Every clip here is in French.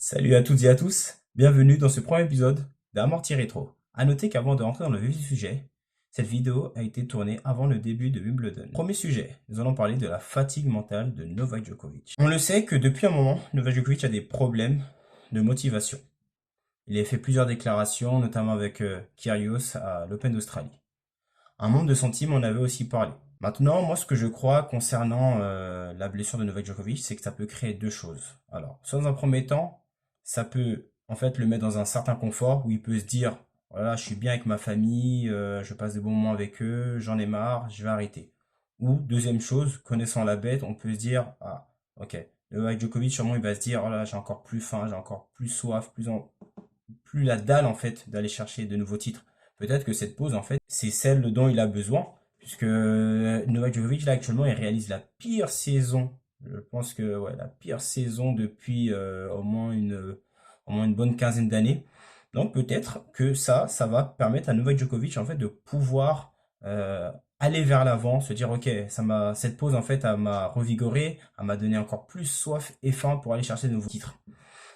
Salut à toutes et à tous, bienvenue dans ce premier épisode d'Amorti Rétro. À noter qu'avant de rentrer dans le vif du sujet, cette vidéo a été tournée avant le début de Wimbledon. Premier sujet, nous allons parler de la fatigue mentale de Novak Djokovic. On le sait que depuis un moment, Novak Djokovic a des problèmes de motivation. Il a fait plusieurs déclarations, notamment avec Kyrgios à l'Open d'Australie. Un membre de son team en avait aussi parlé. Maintenant, moi, ce que je crois concernant la blessure de Novak Djokovic, c'est que ça peut créer deux choses. Alors, soit dans un premier temps, ça peut en fait le mettre dans un certain confort où il peut se dire, voilà, je suis bien avec ma famille, je passe des bons moments avec eux, j'en ai marre, je vais arrêter. Ou deuxième chose, connaissant la bête, on peut se dire, ah, ok, Novak Djokovic, sûrement, il va se dire, oh là, j'ai encore plus faim, j'ai encore plus soif, plus la dalle en fait d'aller chercher de nouveaux titres. Peut-être que cette pause en fait, c'est celle dont il a besoin, puisque Novak Djokovic là actuellement il réalise la pire saison. Je pense que ouais, la pire saison depuis au moins une bonne quinzaine d'années. Donc peut-être que ça va permettre à Novak Djokovic en fait de pouvoir aller vers l'avant, se dire ok, cette pause en fait m'a revigoré, elle m'a donné encore plus soif et faim pour aller chercher de nouveaux titres.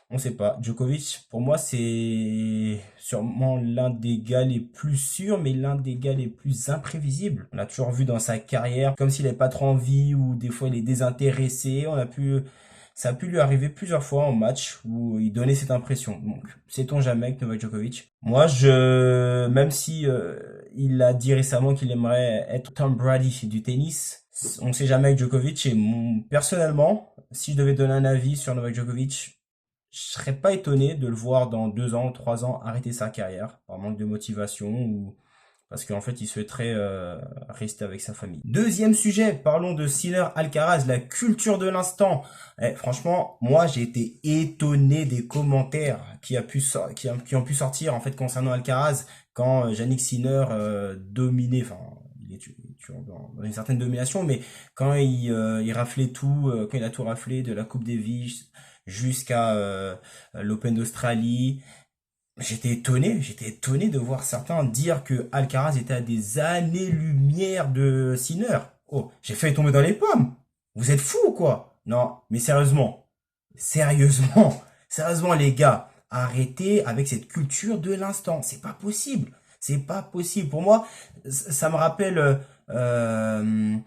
On sait pas. Djokovic, pour moi, c'est sûrement l'un des gars les plus sûrs, mais l'un des gars les plus imprévisibles. On a toujours vu dans sa carrière, comme s'il n'avait pas trop envie ou des fois il est désintéressé. Ça a pu lui arriver plusieurs fois en match où il donnait cette impression. Donc, sait-on jamais avec Novak Djokovic. Moi, même si il a dit récemment qu'il aimerait être Tom Brady du tennis, on sait jamais avec Djokovic. Et personnellement, si je devais donner un avis sur Novak Djokovic, je serais pas étonné de le voir dans 2 ans, 3 ans arrêter sa carrière par manque de motivation ou parce qu'en fait il souhaiterait rester avec sa famille. Deuxième sujet, parlons de Sinner Alcaraz, la culture de l'instant. Franchement, moi j'ai été étonné des commentaires qui ont pu sortir en fait concernant Alcaraz quand Jannik Sinner dominait, enfin il est toujours dans une certaine domination, mais quand il raflait tout, quand il a tout raflé de la Coupe Davis jusqu'à l'Open d'Australie. J'étais étonné de voir certains dire que Alcaraz était à des années-lumière de Sinner. Oh, j'ai failli tomber dans les pommes. Vous êtes fous ou quoi? Non, mais sérieusement les gars, arrêtez avec cette culture de l'instant. C'est pas possible. C'est pas possible. Pour moi, ça me rappelle l'année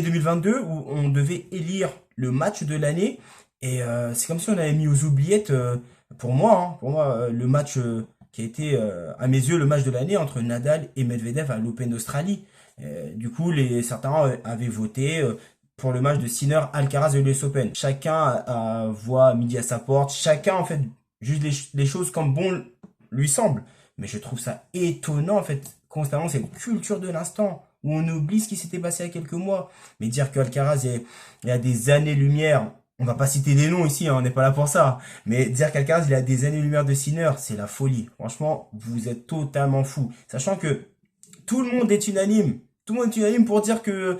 2022 où on devait élire le match de l'année et c'est comme si on avait mis aux oubliettes pour moi le match qui a été à mes yeux le match de l'année entre Nadal et Medvedev à l'Open d'Australie. Du coup, certains avaient voté pour le match de Sinner Alcaraz de l'US Open. Chacun voit midi à sa porte, chacun en fait juge les choses comme bon lui semble. Mais je trouve ça étonnant en fait constamment cette culture de l'instant où on oublie ce qui s'était passé il y a quelques mois. Mais dire qu'Alcaraz il y a des années-lumière, on va pas citer des noms ici, hein, on n'est pas là pour ça. Mais dire qu'Alcaraz il a des années-lumière de Sinner, c'est la folie. Franchement, vous êtes totalement fou. Sachant que tout le monde est unanime. Tout le monde est unanime pour dire que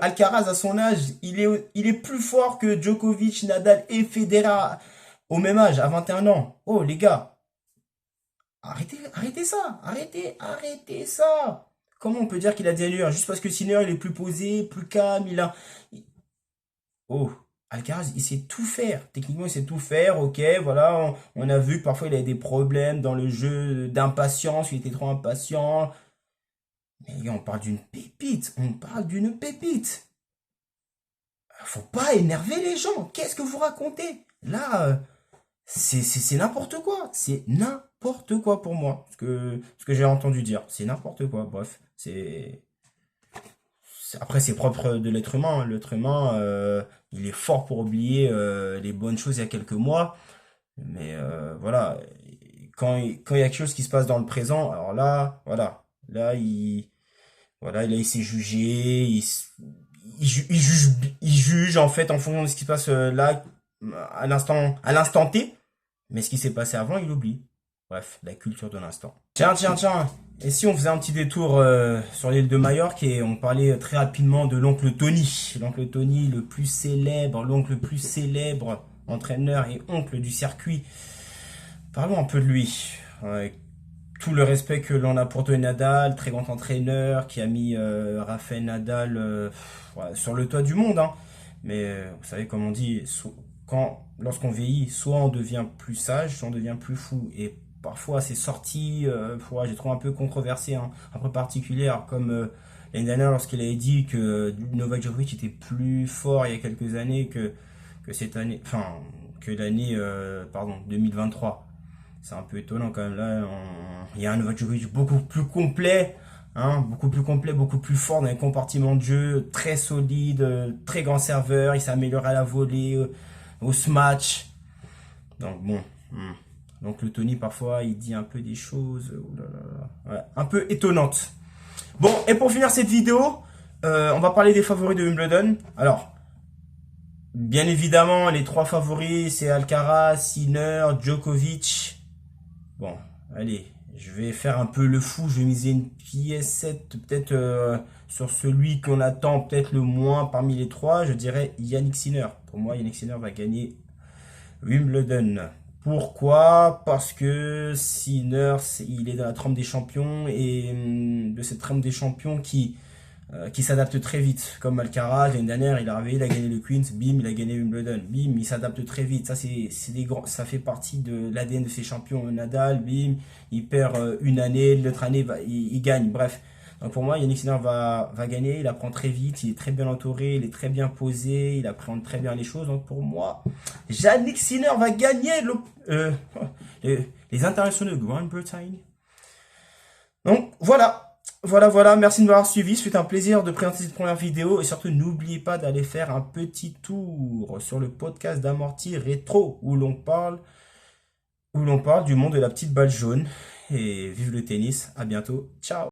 Alcaraz à son âge, il est plus fort que Djokovic, Nadal et Federer au même âge, à 21 ans. Oh les gars, arrêtez ça, arrêtez ça. Comment on peut dire qu'il a des allures juste parce que Sinner il est plus posé, plus calme, Oh, Alcaraz il sait tout faire. Techniquement il sait tout faire, ok, voilà. On a vu que parfois il avait des problèmes dans le jeu d'impatience, il était trop impatient. Mais les gars, on parle d'une pépite. Faut pas énerver les gens. Qu'est-ce que vous racontez? Là, c'est n'importe quoi. C'est n'importe quoi pour moi. Ce que j'ai entendu dire. C'est n'importe quoi. Bref, après, c'est propre de l'être humain, hein. L'être humain, il est fort pour oublier les bonnes choses il y a quelques mois. Mais voilà, quand il y a quelque chose qui se passe dans le présent, alors là, voilà. Là, il s'est jugé, il juge en fait en fonction de ce qui se passe là, à l'instant T. Mais ce qui s'est passé avant, il oublie. Bref, la culture de l'instant. Tiens. Et si on faisait un petit détour sur l'île de Majorque et on parlait très rapidement de l'oncle Tony. L'oncle Tony, l'oncle le plus célèbre, entraîneur et oncle du circuit. Parlons un peu de lui. Tout le respect que l'on a pour Tony Nadal, très grand entraîneur qui a mis Rafael Nadal sur le toit du monde. Hein. Mais vous savez, comme on dit, lorsqu'on vieillit, soit on devient plus sage, soit on devient plus fou. Et parfois, ces sorties, j'ai trouvé un peu controversées, hein, un peu particulières, comme l'année dernière, lorsqu'il avait dit que Novak Djokovic était plus fort il y a quelques années que cette année, enfin, que l'année, 2023. C'est un peu étonnant quand même. Là, il y a un Novak Djokovic beaucoup plus complet, hein, beaucoup plus fort dans les compartiments de jeu, très solide, très grand serveur. Il s'améliore à la volée, au smash. Donc bon. Donc le Tony, parfois, il dit un peu des choses ouais, un peu étonnantes. Bon, et pour finir cette vidéo, on va parler des favoris de Wimbledon. Alors, bien évidemment, les 3 favoris, c'est Alcaraz, Sinner, Djokovic. Bon, allez, je vais faire un peu le fou. Je vais miser une pièce 7, peut-être sur celui qu'on attend peut-être le moins parmi les 3. Je dirais Jannik Sinner. Pour moi, Jannik Sinner va gagner Wimbledon. Pourquoi? Parce que Sinner, il est dans la trempe des champions et de cette trempe des champions qui s'adapte très vite. Comme Alcaraz, l'année dernière, il est arrivé, il a gagné le Queens, bim, il a gagné Wimbledon, bim, il s'adapte très vite. Ça, c'est des grands, ça fait partie de l'ADN de ces champions. Nadal, bim, il perd une année, l'autre année, il gagne. Bref. Donc pour moi, Jannik Sinner va gagner, il apprend très vite, il est très bien entouré, il est très bien posé, il apprend très bien les choses. Donc pour moi, Jannik Sinner va gagner les internationaux de Grande-Bretagne. Donc voilà, merci de m'avoir suivi, c'était un plaisir de présenter cette première vidéo et surtout n'oubliez pas d'aller faire un petit tour sur le podcast d'Amorti Rétro où l'on parle du monde de la petite balle jaune et vive le tennis, à bientôt, ciao.